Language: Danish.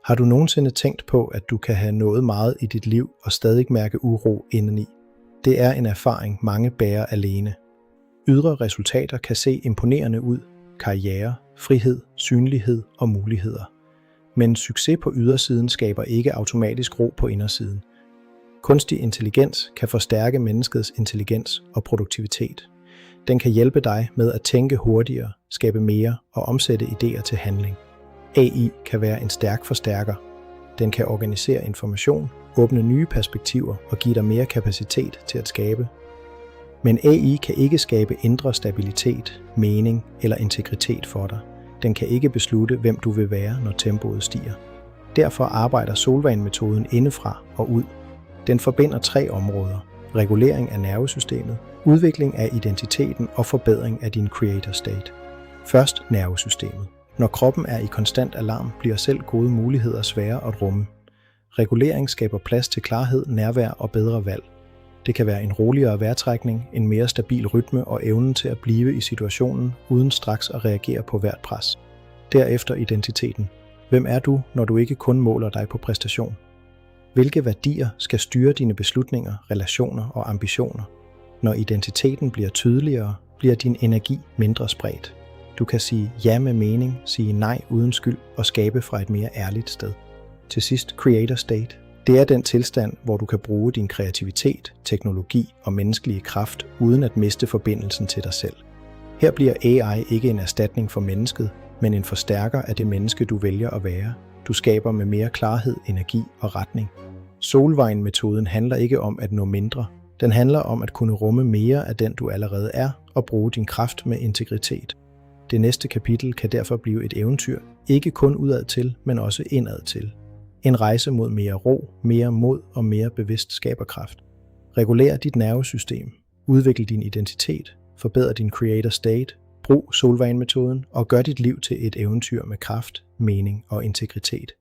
Har du nogensinde tænkt på, at du kan have nået meget i dit liv og stadig mærke uro indeni? Det er en erfaring, mange bærer alene. Ydre resultater kan se imponerende ud: karriere, frihed, synlighed og muligheder. Men succes på ydersiden skaber ikke automatisk ro på indersiden. Kunstig intelligens kan forstærke menneskets intelligens og produktivitet. Den kan hjælpe dig med at tænke hurtigere, skabe mere og omsætte idéer til handling. AI kan være en stærk forstærker. Den kan organisere information, åbne nye perspektiver og give dig mere kapacitet til at skabe. Men AI kan ikke skabe indre stabilitet, mening eller integritet for dig. Den kan ikke beslutte, hvem du vil være, når tempoet stiger. Derfor arbejder Solvan-metoden indefra og ud. Den forbinder 3 områder: regulering af nervesystemet, udvikling af identiteten og forbedring af din creator state. Først nervesystemet. Når kroppen er i konstant alarm, bliver selv gode muligheder svære at rumme. Regulering skaber plads til klarhed, nærvær og bedre valg. Det kan være en roligere vejrtrækning, en mere stabil rytme og evnen til at blive i situationen uden straks at reagere på hvert pres. Derefter identiteten. Hvem er du, når du ikke kun måler dig på præstation? Hvilke værdier skal styre dine beslutninger, relationer og ambitioner? Når identiteten bliver tydeligere, bliver din energi mindre spredt. Du kan sige ja med mening, sige nej uden skyld og skabe fra et mere ærligt sted. Til sidst, creator state. Det er den tilstand, hvor du kan bruge din kreativitet, teknologi og menneskelige kraft uden at miste forbindelsen til dig selv. Her bliver AI ikke en erstatning for mennesket, men en forstærker af det menneske, du vælger at være. Du skaber med mere klarhed, energi og retning. Solvejen-metoden handler ikke om at nå mindre. Den handler om at kunne rumme mere af den, du allerede er, og bruge din kraft med integritet. Det næste kapitel kan derfor blive et eventyr, ikke kun udad til, men også indad til. En rejse mod mere ro, mere mod og mere bevidst skaberkraft. Reguler dit nervesystem, udvikle din identitet, forbedre din creator state, brug Solvejen-metoden og gør dit liv til et eventyr med kraft, mening og integritet.